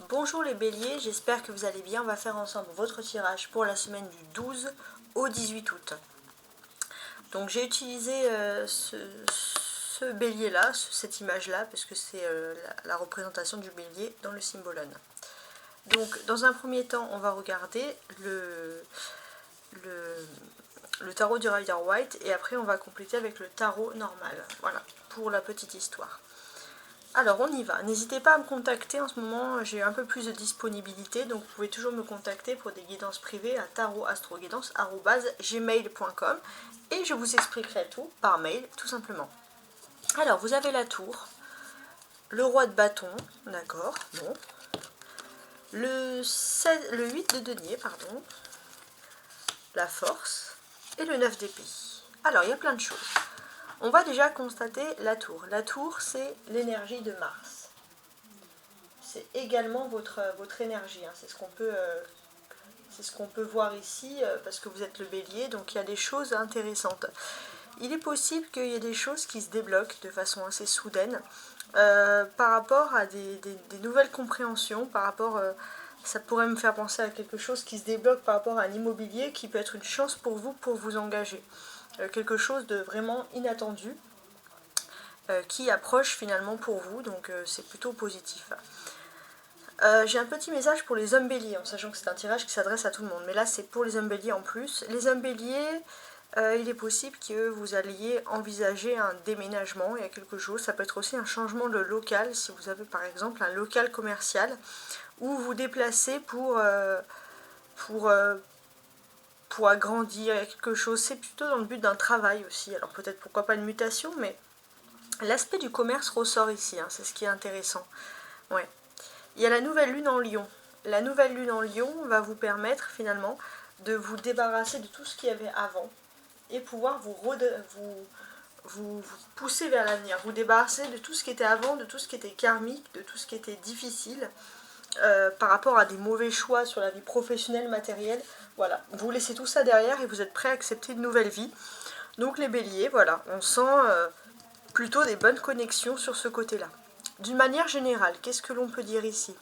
Bonjour les béliers, j'espère que vous allez bien. On va faire ensemble votre tirage pour la semaine du 12 au 18 août. Donc j'ai utilisé ce bélier là, cette image là, parce que c'est la représentation du bélier dans le symbolone. Donc dans un premier temps, on va regarder le tarot du Rider White et après on va compléter avec le tarot normal. Voilà, pour la petite histoire. Alors on y va, n'hésitez pas à me contacter en ce moment, j'ai un peu plus de disponibilité, donc vous pouvez toujours me contacter pour des guidances privées à tarotastroguidance@gmail.com et je vous expliquerai tout par mail tout simplement. Alors vous avez la tour, le roi de bâton, d'accord, bon, le 8 de denier, pardon, la force et le 9 d'épée. Alors il y a plein de choses. On va déjà constater la tour. La tour, c'est l'énergie de Mars. C'est également votre énergie. Hein. C'est ce qu'on peut voir ici, parce que vous êtes le bélier, donc il y a des choses intéressantes. Il est possible qu'il y ait des choses qui se débloquent de façon assez soudaine, par rapport à des nouvelles compréhensions, par rapport... ça pourrait me faire penser à quelque chose qui se débloque par rapport à un immobilier qui peut être une chance pour vous engager. Quelque chose de vraiment inattendu qui approche finalement pour vous, donc c'est plutôt positif. J'ai un petit message pour les hommes béliers, en sachant que c'est un tirage qui s'adresse à tout le monde, mais là c'est pour les hommes béliers en plus. Les hommes béliers, il est possible que vous alliez envisager un déménagement, il y a quelque chose, ça peut être aussi un changement de local, si vous avez par exemple un local commercial, où vous déplacez pour agrandir quelque chose, c'est plutôt dans le but d'un travail aussi, alors peut-être pourquoi pas une mutation, mais l'aspect du commerce ressort ici, hein, c'est ce qui est intéressant. Ouais. Il y a la nouvelle lune en lion. La nouvelle lune en lion va vous permettre finalement de vous débarrasser de tout ce qu'il y avait avant et pouvoir vous pousser vers l'avenir, vous débarrasser de tout ce qui était avant, de tout ce qui était karmique, de tout ce qui était difficile, par rapport à des mauvais choix sur la vie professionnelle, matérielle. Voilà, vous laissez tout ça derrière et vous êtes prêt à accepter une nouvelle vie. Donc les béliers, voilà, on sent plutôt des bonnes connexions sur ce côté-là. D'une manière générale, qu'est-ce que l'on peut dire ici?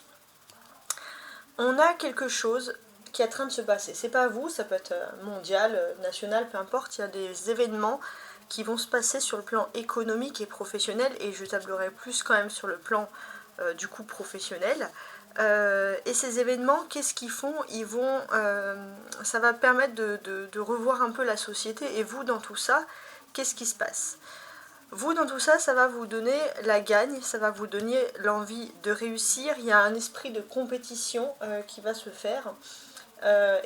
On a quelque chose qui est en train de se passer. C'est pas vous, ça peut être mondial, national, peu importe. Il y a des événements qui vont se passer sur le plan économique et professionnel, et je tablerai plus quand même sur le plan du coup professionnel. Et ces événements, qu'est-ce qu'ils font? Ça va permettre de revoir un peu la société. Et vous, dans tout ça, qu'est-ce qui se passe? Vous, dans tout ça, ça va vous donner la gagne, ça va vous donner l'envie de réussir. Il y a un esprit de compétition qui va se faire.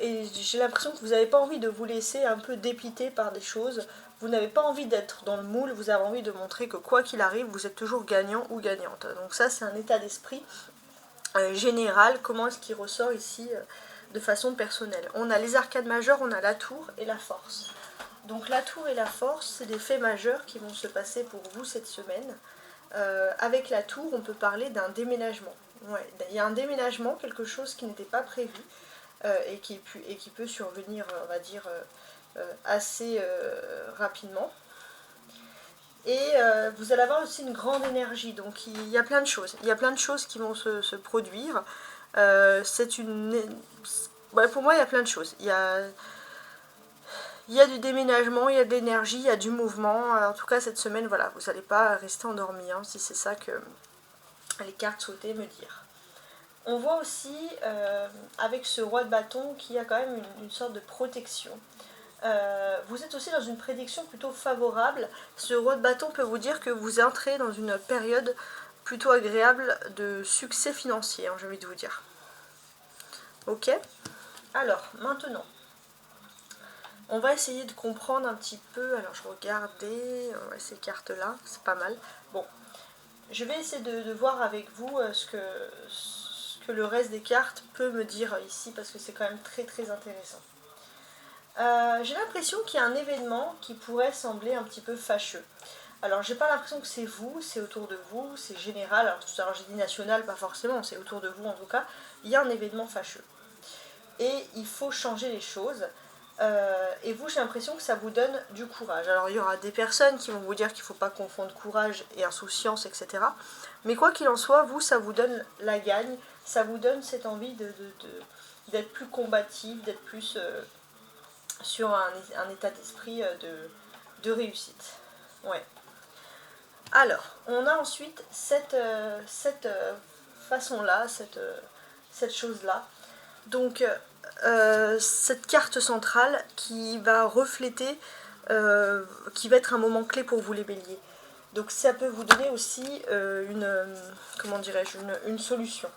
Et j'ai l'impression que vous n'avez pas envie de vous laisser un peu dépiter par des choses. Vous n'avez pas envie d'être dans le moule, vous avez envie de montrer que quoi qu'il arrive, vous êtes toujours gagnant ou gagnante. Donc ça, c'est un état d'esprit général. Comment est-ce qu'il ressort ici de façon personnelle? On a les arcades majeures, on a la tour et la force. Donc la tour et la force, c'est des faits majeurs qui vont se passer pour vous cette semaine. Avec la tour, on peut parler d'un déménagement. Ouais, il y a un déménagement, quelque chose qui n'était pas prévu et qui peut survenir, on va dire, assez rapidement. Et vous allez avoir aussi une grande énergie, donc il y a plein de choses. Il y a plein de choses qui vont se produire. Pour moi, il y a plein de choses. Il y a du déménagement, il y a de l'énergie, il y a du mouvement. En tout cas, cette semaine, voilà, vous n'allez pas rester endormi, hein, si c'est ça que les cartes souhaitaient me dire. On voit aussi, avec ce roi de bâton, qu'il y a quand même une sorte de protection. Vous êtes aussi dans une prédiction plutôt favorable. Ce roi de bâton peut vous dire que vous entrez dans une période plutôt agréable de succès financier, hein, j'ai envie de vous dire. Ok? Alors, maintenant, on va essayer de comprendre un petit peu. Alors, je regardais ces cartes-là, c'est pas mal. Bon, je vais essayer de voir avec vous ce que le reste des cartes peut me dire ici, parce que c'est quand même très très intéressant. J'ai l'impression qu'il y a un événement qui pourrait sembler un petit peu fâcheux. Alors j'ai pas l'impression que c'est vous, c'est autour de vous, c'est général. Alors tout à l'heure j'ai dit national, pas forcément, c'est autour de vous en tout cas. Il y a un événement fâcheux. Et il faut changer les choses. Et vous, j'ai l'impression que ça vous donne du courage. Alors il y aura des personnes qui vont vous dire qu'il ne faut pas confondre courage et insouciance, etc. Mais quoi qu'il en soit, vous, ça vous donne la gagne, ça vous donne cette envie d'être plus combatif, d'être plus sur un état d'esprit de réussite. Ouais. Alors, on a ensuite cette façon-là, cette chose-là. Donc, cette carte centrale qui va refléter, qui va être un moment clé pour vous les béliers. Donc ça peut vous donner aussi une solution.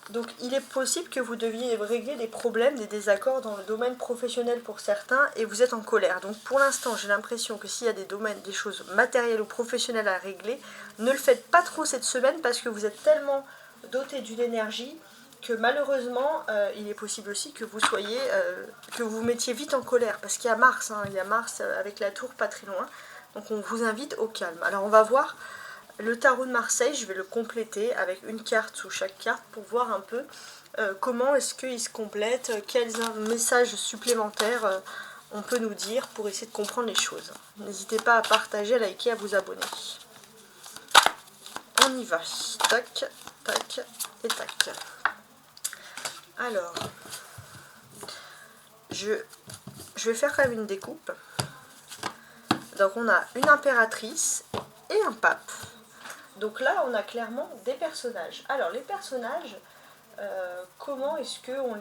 Donc il est possible que vous deviez régler des problèmes, des désaccords dans le domaine professionnel pour certains et vous êtes en colère. Donc pour l'instant j'ai l'impression que s'il y a des choses matérielles ou professionnelles à régler, ne le faites pas trop cette semaine parce que vous êtes tellement doté d'une énergie que malheureusement il est possible aussi que que vous mettiez vite en colère parce qu'il y a Mars, il y a Mars avec la tour pas très loin. Donc on vous invite au calme. Alors on va voir le tarot de Marseille, je vais le compléter avec une carte sous chaque carte pour voir un peu comment est-ce qu'il se complète, quels messages supplémentaires on peut nous dire pour essayer de comprendre les choses. N'hésitez pas à partager, à liker, à vous abonner. On y va. Tac, tac et tac. Alors, je vais faire quand même une découpe. Donc on a une impératrice et un pape. Donc là, on a clairement des personnages. Alors, les personnages, comment est-ce qu'on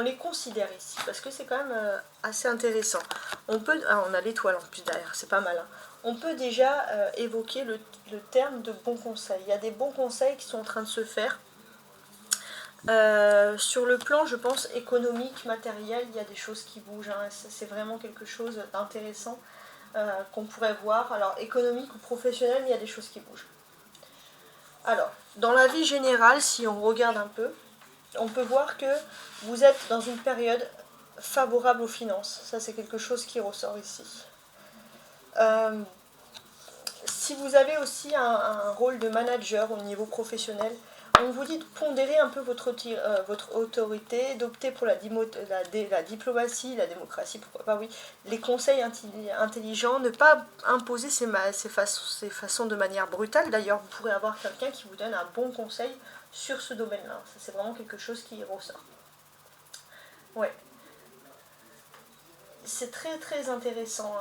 les considère ici? Parce que c'est quand même assez intéressant. On a l'étoile en plus derrière, c'est pas mal. Hein. On peut déjà évoquer le terme de bons conseils. Il y a des bons conseils qui sont en train de se faire. Sur le plan, je pense, économique, matériel, il y a des choses qui bougent. Hein. C'est vraiment quelque chose d'intéressant. Qu'on pourrait voir, alors économique ou professionnel, il y a des choses qui bougent. Alors, dans la vie générale, si on regarde un peu, on peut voir que vous êtes dans une période favorable aux finances. Ça, c'est quelque chose qui ressort ici. Si vous avez aussi un rôle de manager au niveau professionnel, on vous dit de pondérer un peu votre autorité, d'opter pour la diplomatie, la démocratie, pourquoi pas, oui, les conseils intelligents, ne pas imposer ses façons de manière brutale. D'ailleurs, vous pourrez avoir quelqu'un qui vous donne un bon conseil sur ce domaine-là. Ça, c'est vraiment quelque chose qui ressort. Ouais. C'est très très intéressant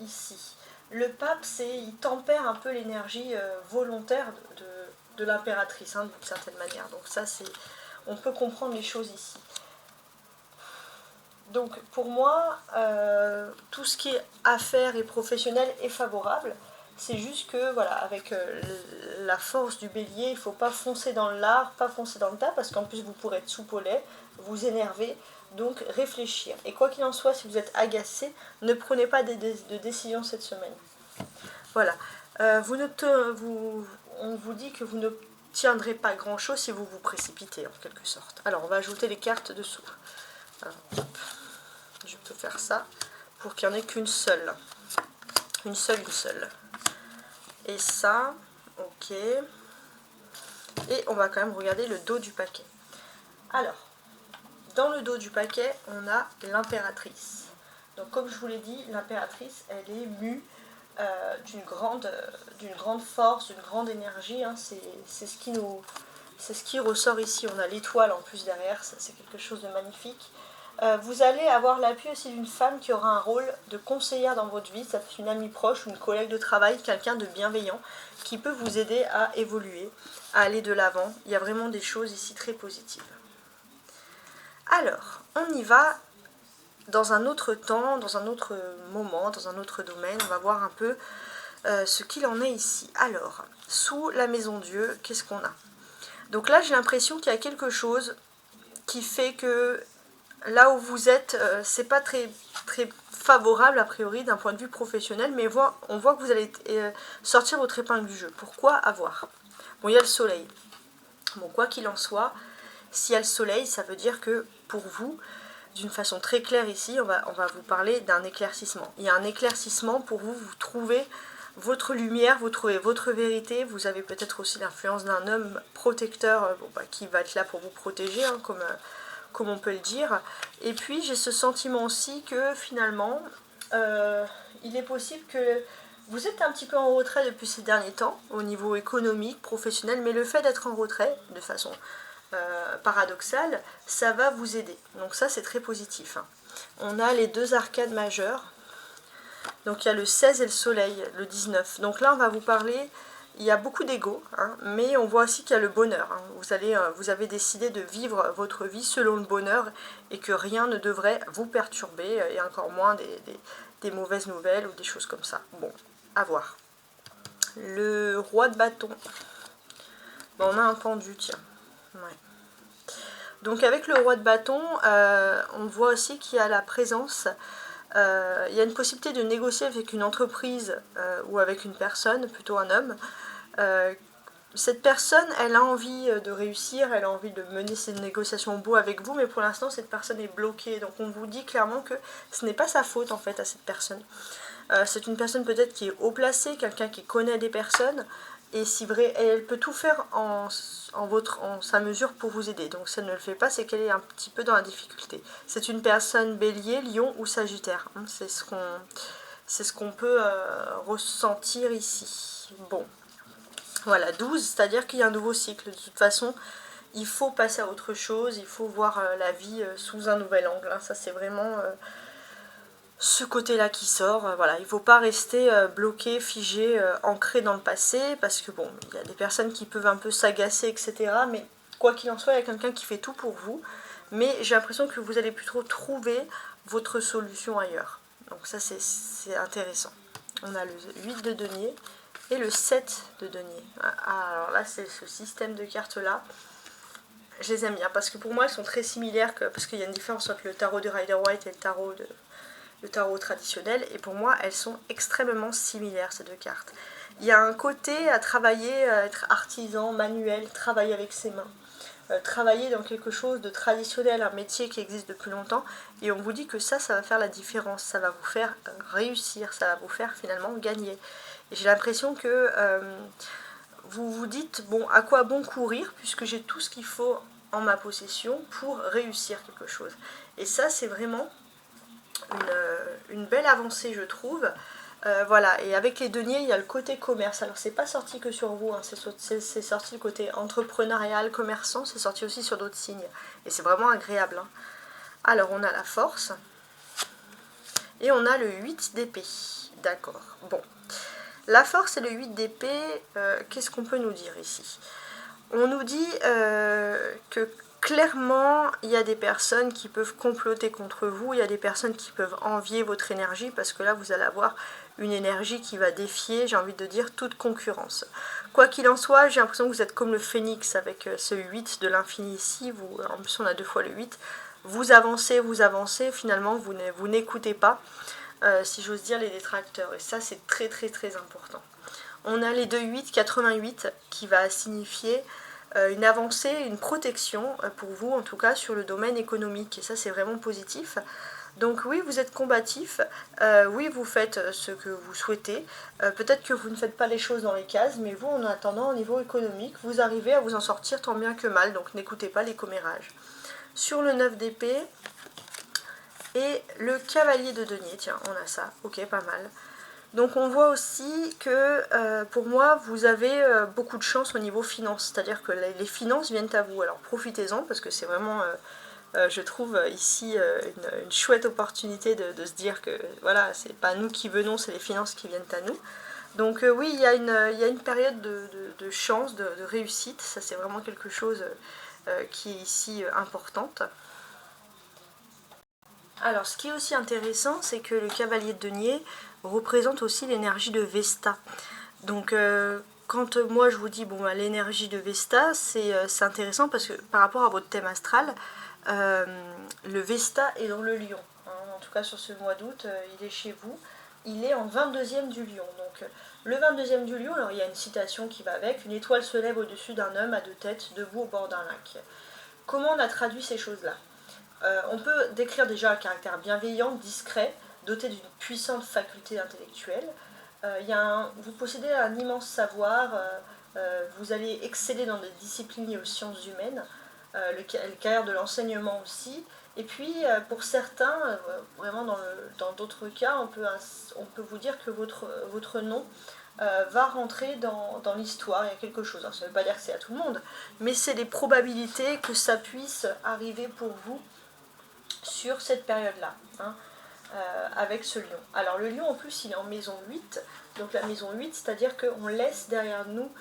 ici. Le pape, il tempère un peu l'énergie volontaire de l'impératrice, d'une certaine manière. Donc ça, on peut comprendre les choses ici. Donc pour moi, tout ce qui est affaires et professionnel est favorable. C'est juste que, voilà, avec la force du bélier, il ne faut pas foncer dans l'art, pas foncer dans le tas, parce qu'en plus vous pourrez être soupe au lait, vous énerver, donc réfléchir. Et quoi qu'il en soit, si vous êtes agacé, ne prenez pas de décision cette semaine. Voilà. On vous dit que vous ne tiendrez pas grand-chose si vous vous précipitez, en quelque sorte. Alors, on va ajouter les cartes dessous. Alors, hop. Je peux faire ça pour qu'il n'y en ait qu'une seule. Une seule. Et ça, ok. Et on va quand même regarder le dos du paquet. Alors, dans le dos du paquet, on a l'impératrice. Donc, comme je vous l'ai dit, l'impératrice, elle est mue d'une grande force, d'une grande énergie. Hein. C'est ce qui ressort ici. On a l'étoile en plus derrière, ça c'est quelque chose de magnifique. Vous allez avoir l'appui aussi d'une femme qui aura un rôle de conseillère dans votre vie. Ça peut être une amie proche, une collègue de travail, quelqu'un de bienveillant qui peut vous aider à évoluer, à aller de l'avant. Il y a vraiment des choses ici très positives. Alors, on y va dans un autre temps, dans un autre moment, dans un autre domaine. On va voir un peu ce qu'il en est ici. Alors, sous la maison Dieu, qu'est-ce qu'on a? Donc là, j'ai l'impression qu'il y a quelque chose qui fait que là où vous êtes, c'est pas très, très favorable a priori d'un point de vue professionnel, mais on voit que vous allez sortir votre épingle du jeu. Pourquoi avoir? Bon, il y a le soleil. Bon, quoi qu'il en soit, s'il y a le soleil, ça veut dire que pour vous, d'une façon très claire ici, on va vous parler d'un éclaircissement. Il y a un éclaircissement pour vous, vous trouvez votre lumière, vous trouvez votre vérité. Vous avez peut-être aussi l'influence d'un homme protecteur qui va être là pour vous protéger, hein, comme on peut le dire. Et puis j'ai ce sentiment aussi que finalement, il est possible que Vous êtes un petit peu en retrait depuis ces derniers temps, au niveau économique, professionnel, mais le fait d'être en retrait, de façon paradoxale, ça va vous aider. Donc ça, c'est très positif. Hein. On a les deux arcades majeures. Donc il y a le 16 et le soleil, le 19. Donc là, on va vous parler, il y a beaucoup d'ego, hein, mais on voit aussi qu'il y a le bonheur. Hein. Vous avez décidé de vivre votre vie selon le bonheur et que rien ne devrait vous perturber, et encore moins des mauvaises nouvelles ou des choses comme ça. Bon, à voir. Le roi de bâton. Bon, on a un pendu, tiens. Ouais. Donc avec le roi de bâton, on voit aussi qu'il y a la présence, il y a une possibilité de négocier avec une entreprise ou avec une personne, plutôt un homme. Cette personne, elle a envie de réussir, elle a envie de mener ces négociations au bout avec vous, mais pour l'instant, cette personne est bloquée. Donc on vous dit clairement que ce n'est pas sa faute en fait à cette personne. C'est une personne peut-être qui est haut placée, quelqu'un qui connaît des personnes, et si vrai, elle peut tout faire en sa mesure pour vous aider. Donc si elle ne le fait pas, c'est qu'elle est un petit peu dans la difficulté. C'est une personne bélier, lion ou sagittaire. Hein, c'est ce qu'on peut ressentir ici. Bon, voilà, 12, c'est-à-dire qu'il y a un nouveau cycle. De toute façon, il faut passer à autre chose, il faut voir la vie sous un nouvel angle. Hein. Ça, c'est vraiment ce côté-là qui sort. Voilà, il ne faut pas rester bloqué, figé, ancré dans le passé, parce que bon, il y a des personnes qui peuvent un peu s'agacer, etc. Mais quoi qu'il en soit, il y a quelqu'un qui fait tout pour vous. Mais j'ai l'impression que vous allez plutôt trouver votre solution ailleurs. Donc ça, c'est intéressant. On a le 8 de denier et le 7 de denier. Ah, alors là, c'est ce système de cartes-là. Je les aime bien, parce que pour moi, elles sont très similaires, parce qu'il y a une différence entre le tarot de Rider-Waite et le tarot traditionnel, et pour moi, elles sont extrêmement similaires, ces deux cartes. Il y a un côté à travailler, à être artisan, manuel, travailler avec ses mains. Travailler dans quelque chose de traditionnel, un métier qui existe depuis longtemps, et on vous dit que ça va faire la différence, ça va vous faire réussir, ça va vous faire finalement gagner. Et j'ai l'impression que vous vous dites, bon, à quoi bon courir, puisque j'ai tout ce qu'il faut en ma possession pour réussir quelque chose. Et ça, c'est vraiment une belle avancée, je trouve. Voilà, et avec les deniers, il y a le côté commerce. Alors, c'est pas sorti que sur vous, hein. C'est sorti le côté entrepreneurial, commerçant, c'est sorti aussi sur d'autres signes. Et c'est vraiment agréable. Hein. Alors, on a la force. Et on a le 8 d'épée. D'accord. Bon. La force et le 8 d'épée, qu'est-ce qu'on peut nous dire ici? On nous dit que clairement, il y a des personnes qui peuvent comploter contre vous, il y a des personnes qui peuvent envier votre énergie, parce que là, vous allez avoir une énergie qui va défier, j'ai envie de dire, toute concurrence. Quoi qu'il en soit, j'ai l'impression que vous êtes comme le phénix avec ce 8 de l'infini ici, en plus on a 2 fois le 8, vous avancez, finalement vous n'écoutez pas, si j'ose dire, les détracteurs, et ça c'est très très très important. On a les 2-8, 88, qui va signifier une avancée, une protection, pour vous en tout cas, sur le domaine économique, et ça c'est vraiment positif. Donc oui, vous êtes combatif, oui, vous faites ce que vous souhaitez, peut-être que vous ne faites pas les choses dans les cases, mais vous, en attendant, au niveau économique, vous arrivez à vous en sortir tant bien que mal, donc n'écoutez pas les commérages. Sur le 9 d'épée, et le cavalier de denier, tiens, on a ça, ok, pas mal. Donc on voit aussi que pour moi, vous avez beaucoup de chance au niveau finance, c'est-à-dire que les finances viennent à vous. Alors profitez-en, parce que c'est vraiment, je trouve ici une chouette opportunité de se dire que voilà, c'est pas nous qui venons, c'est les finances qui viennent à nous. Donc oui, il y a une période de chance, de réussite, ça c'est vraiment quelque chose qui est ici importante. Alors, ce qui est aussi intéressant, c'est que le cavalier de denier représente aussi l'énergie de Vesta. Donc, quand moi je vous dis, bon, l'énergie de Vesta, c'est intéressant parce que par rapport à votre thème astral, le Vesta est dans le lion. Hein. En tout cas, sur ce mois d'août, il est chez vous. Il est en 22e du lion. Donc, le 22e du lion, alors il y a une citation qui va avec, une étoile se lève au-dessus d'un homme à deux têtes, debout au bord d'un lac. Comment on a traduit ces choses-là? On peut décrire déjà un caractère bienveillant, discret, doté d'une puissante faculté intellectuelle. Vous possédez un immense savoir, vous allez exceller dans des disciplines liées aux sciences humaines. les carrières de l'enseignement aussi. Et puis pour certains, vraiment dans d'autres cas, on peut vous dire que votre nom va rentrer dans l'histoire, il y a quelque chose. Alors, ça ne veut pas dire que c'est à tout le monde, mais c'est les probabilités que ça puisse arriver pour vous sur cette période-là, hein, avec ce lion. Alors le lion en plus il est en maison 8, donc la maison 8, c'est-à-dire qu'on laisse derrière nous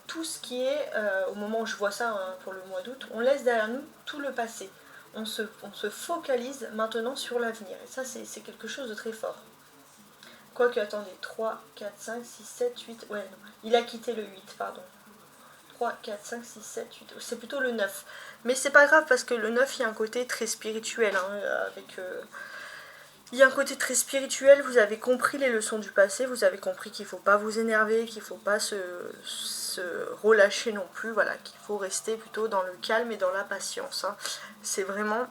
tout ce qui est, au moment où je vois ça hein, pour le mois d'août, on laisse derrière nous tout le passé. On se focalise maintenant sur l'avenir, et ça c'est quelque chose de très fort. Quoique, attendez, 3, 4, 5, 6, 7, 8, ouais, non, il a quitté le 8, pardon. 3, 4, 5, 6, 7, 8, c'est plutôt le 9. Mais c'est pas grave parce que le 9, il y a un côté très spirituel, hein, il y a un côté très spirituel, vous avez compris les leçons du passé, vous avez compris qu'il ne faut pas vous énerver, qu'il ne faut pas se relâcher non plus, voilà, qu'il faut rester plutôt dans le calme et dans la patience. Hein. C'est vraiment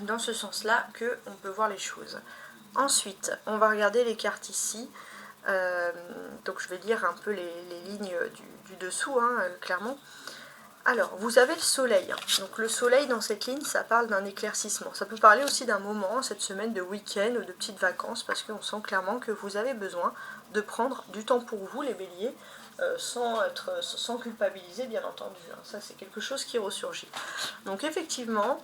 dans ce sens-là qu'on peut voir les choses. Ensuite, on va regarder les cartes ici. Donc je vais lire un peu les lignes du dessous, hein, clairement. Alors, vous avez le soleil. Donc le soleil dans cette ligne, ça parle d'un éclaircissement. Ça peut parler aussi d'un moment, cette semaine de week-end ou de petites vacances, parce qu'on sent clairement que vous avez besoin de prendre du temps pour vous, les béliers, sans culpabiliser, bien entendu. Hein. Ça, c'est quelque chose qui ressurgit. Donc effectivement,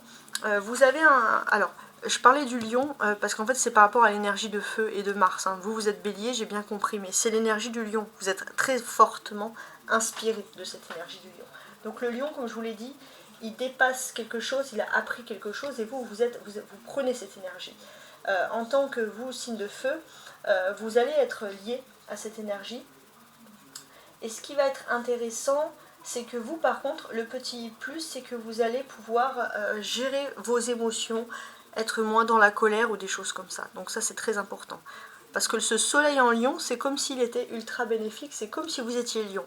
vous avez un... Alors, je parlais du lion, parce qu'en fait, c'est par rapport à l'énergie de feu et de Mars. Hein. Vous êtes bélier, j'ai bien compris, mais c'est l'énergie du lion. Vous êtes très fortement inspiré de cette énergie du lion. Donc le lion, comme je vous l'ai dit, il dépasse quelque chose, il a appris quelque chose, et vous prenez cette énergie. En tant que vous, signe de feu, vous allez être lié à cette énergie. Et ce qui va être intéressant, c'est que vous, par contre, le petit plus, c'est que vous allez pouvoir gérer vos émotions, être moins dans la colère ou des choses comme ça. Donc ça, c'est très important. Parce que ce soleil en lion, c'est comme s'il était ultra bénéfique, c'est comme si vous étiez lion.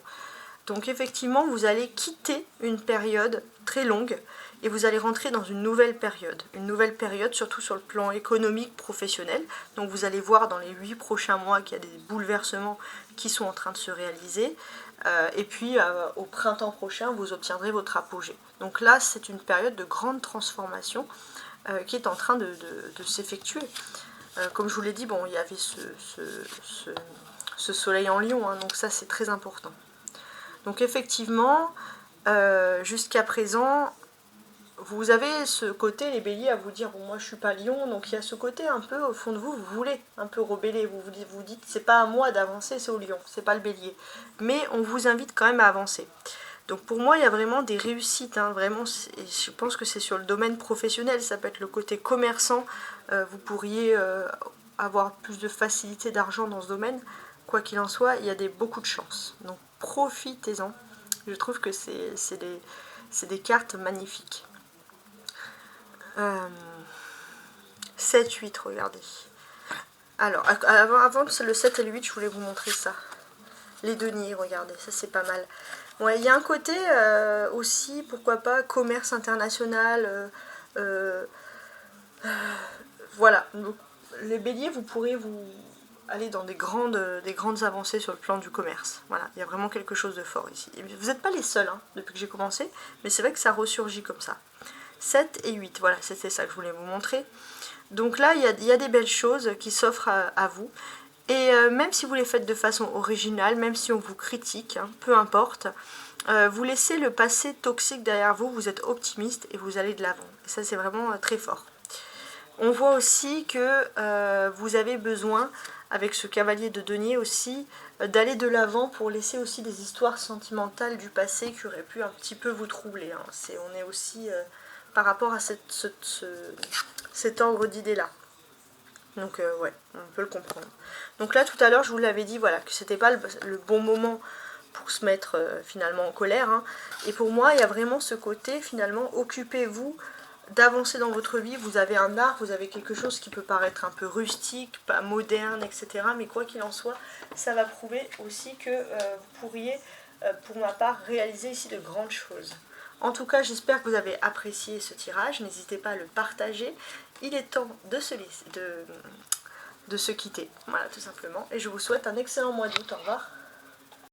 Donc effectivement, vous allez quitter une période très longue et vous allez rentrer dans une nouvelle période. Une nouvelle période, surtout sur le plan économique, professionnel. Donc vous allez voir dans les 8 prochains mois qu'il y a des bouleversements qui sont en train de se réaliser. Et puis au printemps prochain, vous obtiendrez votre apogée. Donc là, c'est une période de grande transformation qui est en train de s'effectuer. Comme je vous l'ai dit, bon, il y avait ce soleil en lion, hein, donc ça c'est très important. Donc effectivement, jusqu'à présent, vous avez ce côté, les béliers, à vous dire, bon moi je suis pas lion, donc il y a ce côté un peu au fond de vous, vous voulez un peu rebeller, vous dites, c'est pas à moi d'avancer, c'est au lion, c'est pas le bélier. Mais on vous invite quand même à avancer. Donc pour moi, il y a vraiment des réussites, hein, vraiment, je pense que c'est sur le domaine professionnel, ça peut être le côté commerçant, vous pourriez avoir plus de facilité d'argent dans ce domaine. Quoi qu'il en soit, il y a beaucoup de chance. Donc profitez-en. Je trouve que c'est des cartes magnifiques. 7, 8, regardez. Alors, avant le 7 et le 8, je voulais vous montrer ça. Les deniers, regardez, ça c'est pas mal. Ouais, il y a un côté aussi, pourquoi pas, commerce international. Voilà. Donc, les béliers, vous pourrez aller dans des grandes avancées sur le plan du commerce. Voilà, il y a vraiment quelque chose de fort ici. Et vous n'êtes pas les seuls, hein, depuis que j'ai commencé, mais c'est vrai que ça ressurgit comme ça. 7 et 8, voilà, c'était ça que je voulais vous montrer. Donc là, il y a des belles choses qui s'offrent à vous. Et même si vous les faites de façon originale, même si on vous critique, hein, peu importe, vous laissez le passé toxique derrière vous, vous êtes optimiste et vous allez de l'avant. Et ça, c'est vraiment très fort. On voit aussi que vous avez besoin, avec ce cavalier de denier aussi, d'aller de l'avant pour laisser aussi des histoires sentimentales du passé qui auraient pu un petit peu vous troubler. Hein. On est aussi par rapport à cet ordre d'idées-là. Donc ouais, on peut le comprendre. Donc là, tout à l'heure, je vous l'avais dit, voilà, que c'était pas le bon moment pour se mettre finalement en colère. Hein. Et pour moi, il y a vraiment ce côté, finalement, occupez-vous d'avancer dans votre vie. Vous avez un art, vous avez quelque chose qui peut paraître un peu rustique, pas moderne, etc. Mais quoi qu'il en soit, ça va prouver aussi que vous pourriez, pour ma part, réaliser ici de grandes choses. En tout cas, j'espère que vous avez apprécié ce tirage. N'hésitez pas à le partager. Il est temps de se quitter. Voilà, tout simplement. Et je vous souhaite un excellent mois d'août. Au revoir.